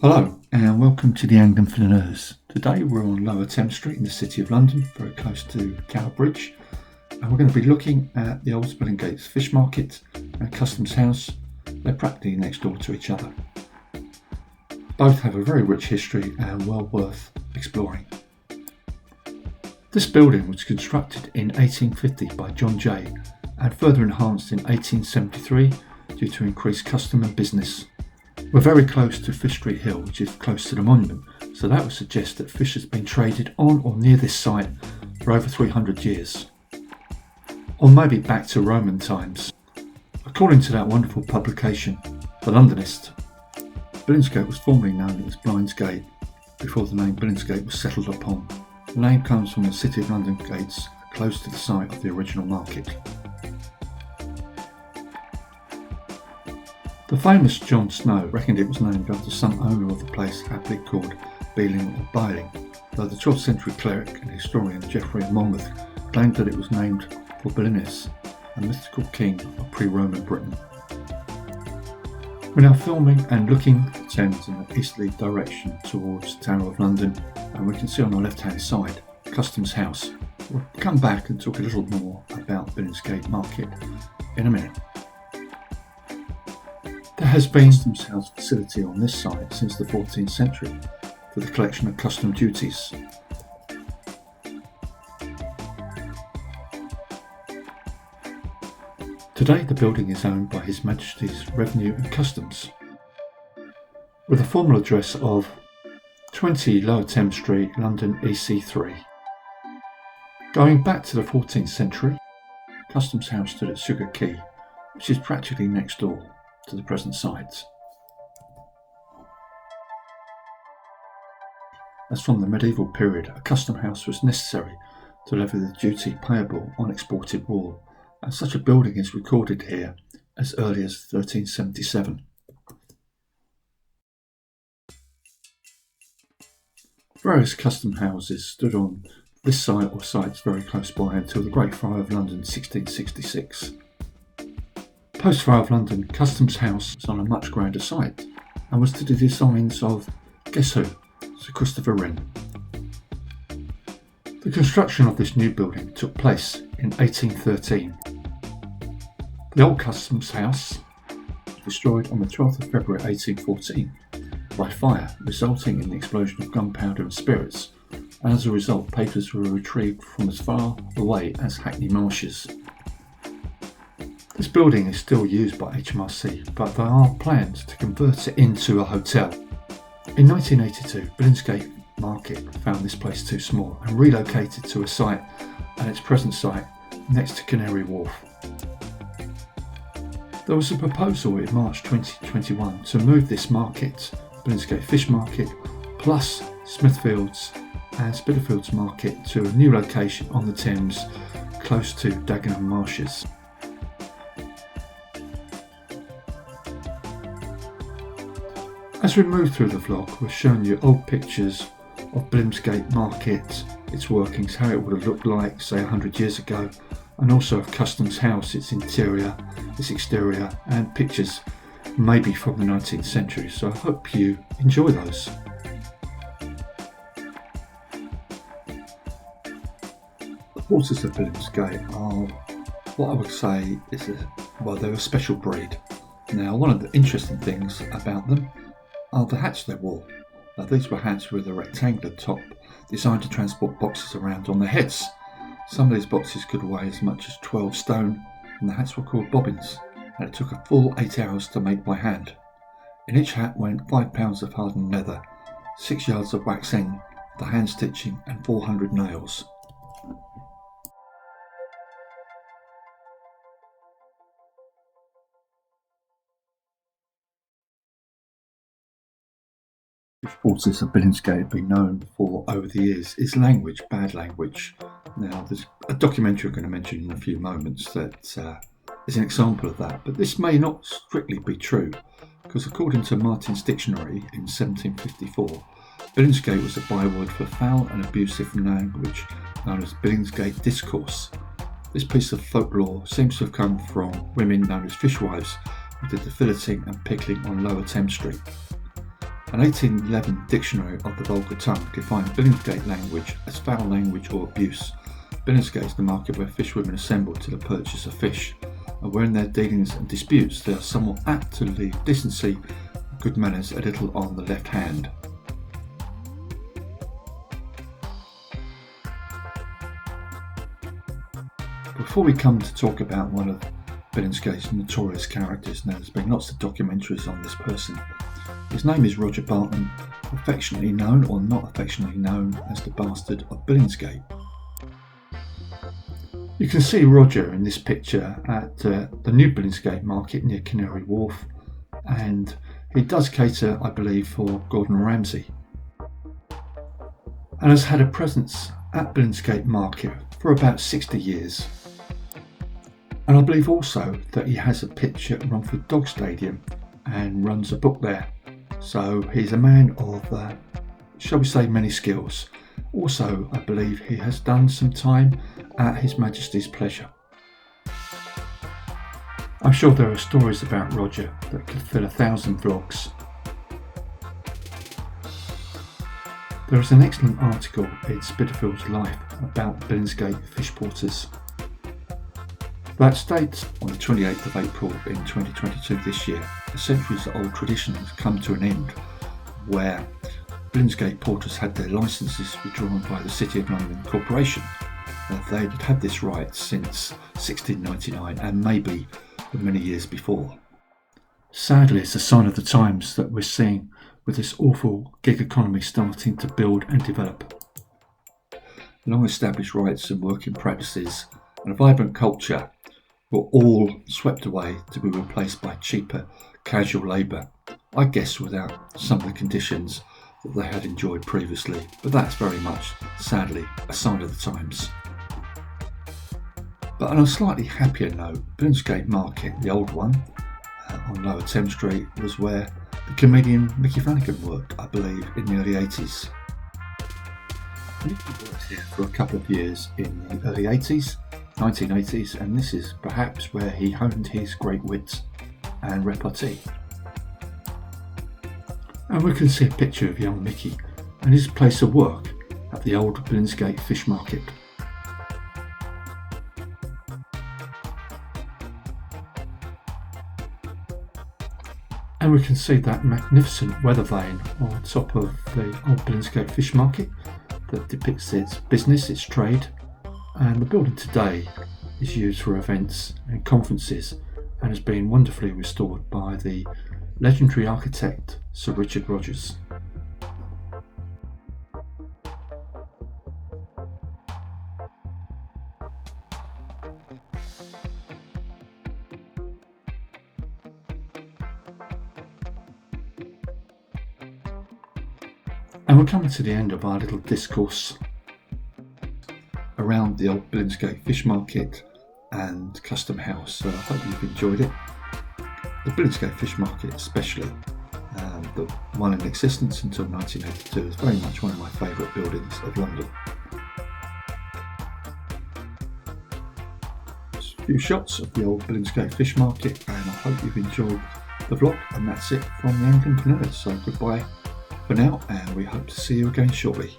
Hello and welcome to the Anglian Flaneurs. Today we're on Lower Thames Street in the City of London, very close to Tower Bridge, and we're going to be looking at the old Billingsgate Fish Market and Customs House. They're practically next door to each other. Both have a very rich history and well worth exploring. This building was constructed in 1850 by John Jay and further enhanced in 1873 due to increased custom and business. We're very close to Fish Street Hill, which is close to the monument, so that would suggest that fish has been traded on or near this site for over 300 years. Or maybe back to Roman times. According to that wonderful publication, The Londonist, Billingsgate was formerly known as Billingsgate before the name Billingsgate was settled upon. The name comes from the City of London gates close to the site of the original market. The famous John Snow reckoned it was named after some owner of the place aptly called Bealing or Biling, though the 12th century cleric and historian Geoffrey of Monmouth claimed that it was named for Belinus, a mythical king of pre-Roman Britain. We're now filming and looking at the Thames in an easterly direction towards the Tower of London, and we can see on our left hand side Customs House. We'll come back and talk a little more about Billingsgate Market in a minute. There has been a customs house facility on this site since the 14th century for the collection of custom duties. Today the building is owned by His Majesty's Revenue and Customs, with a formal address of 20 Lower Thames Street, London EC3. Going back to the 14th century, Customs House stood at Sugar Quay, which is practically next door to the present site. As from the medieval period, a custom house was necessary to levy the duty payable on exported wool, and such a building is recorded here as early as 1377. Various custom houses stood on this site or sites very close by until the Great Fire of London 1666. Post-Fire of London, Customs House was on a much grander site and was to the designs of, guess who, Sir Christopher Wren. The construction of this new building took place in 1813. The old Customs House was destroyed on the 12th of February 1814 by fire, resulting in the explosion of gunpowder and spirits, and as a result papers were retrieved from as far away as Hackney Marshes. This building is still used by HMRC, but there are plans to convert it into a hotel. In 1982, Billingsgate Market found this place too small and relocated to a site at its present site next to Canary Wharf. There was a proposal in March 2021 to move this market, Billingsgate Fish Market, plus Smithfields and Spitalfields Market to a new location on the Thames close to Dagenham Marshes. As we move through the vlog, we're showing you old pictures of Billingsgate Market, its workings, how it would have looked like say 100 years ago, and also of Customs House, its interior, its exterior, and pictures maybe from the 19th century, so I hope you enjoy those. The horses of Billingsgate are what I would say is they're a special breed. Now, one of the interesting things about them are the hats they wore. These were hats with a rectangular top designed to transport boxes around on their heads. Some of these boxes could weigh as much as 12 stone, and the hats were called bobbins, and it took a full 8 hours to make by hand. In each hat went 5 pounds of hardened leather, 6 yards of wax end, the hand stitching, and 400 nails. Horses of Billingsgate have been known for over the years is language, bad language. Now there's a documentary I'm going to mention in a few moments that is an example of that, but this may not strictly be true, because according to Martin's dictionary in 1754, Billingsgate was a byword for foul and abusive language known as Billingsgate discourse. This piece of folklore seems to have come from women known as fishwives who did the filleting and pickling on Lower Thames Street. An 1811 dictionary of the vulgar tongue defined Billingsgate language as foul language or abuse. Billingsgate is the market where fishwomen assemble to the purchase of fish, and where in their dealings and disputes they are somewhat apt to leave decency and good manners a little on the left hand. Before we come to talk about one of Billingsgate's notorious characters, now there's been lots of documentaries on this person. His name is Roger Barton, affectionately known or not affectionately known as the Bastard of Billingsgate. You can see Roger in this picture at the new Billingsgate market near Canary Wharf, and he does cater, I believe, for Gordon Ramsay, and has had a presence at Billingsgate market for about 60 years. And I believe also that he has a pitch at Romford Dog Stadium and runs a book there. So he's a man of, shall we say, many skills. Also, I believe he has done some time at His Majesty's pleasure. I'm sure there are stories about Roger that could fill 1,000 vlogs. There is an excellent article in Spitalfield's Life about Billingsgate fish porters that states on the 28th of April in 2022 this year, a centuries-old tradition has come to an end where Billingsgate porters had their licences withdrawn by the City of London Corporation. They had had this right since 1699 and maybe for many years before. Sadly, it's a sign of the times that we're seeing with this awful gig economy starting to build and develop. Long established rights and working practices and a vibrant culture were all swept away to be replaced by cheaper casual labour, I guess without some of the conditions that they had enjoyed previously, but that's very much, sadly, a sign of the times. But on a slightly happier note, Billingsgate Market, the old one, on Lower Thames Street, was where the comedian Mickey Flanagan worked, I believe, in the early 80s. Mickey worked here for a couple of years in the early 80s, 1980s, and this is perhaps where he honed his great wit and repartee. And we can see a picture of young Mickey and his place of work at the old Billingsgate Fish Market. And we can see that magnificent weather vane on top of the old Billingsgate Fish Market that depicts its business, its trade, and the building today is used for events and conferences and has been wonderfully restored by the legendary architect Sir Richard Rogers. And we're coming to the end of our little discourse around the old Billingsgate Fish Market and Custom House. So I hope you've enjoyed it. The Billingsgate Fish Market especially, the one in existence until 1982, is very much one of my favourite buildings of London. Just a few shots of the old Billingsgate Fish Market, and I hope you've enjoyed the vlog, and that's it from the Anglican Flaneurs. So goodbye for now, and we hope to see you again shortly.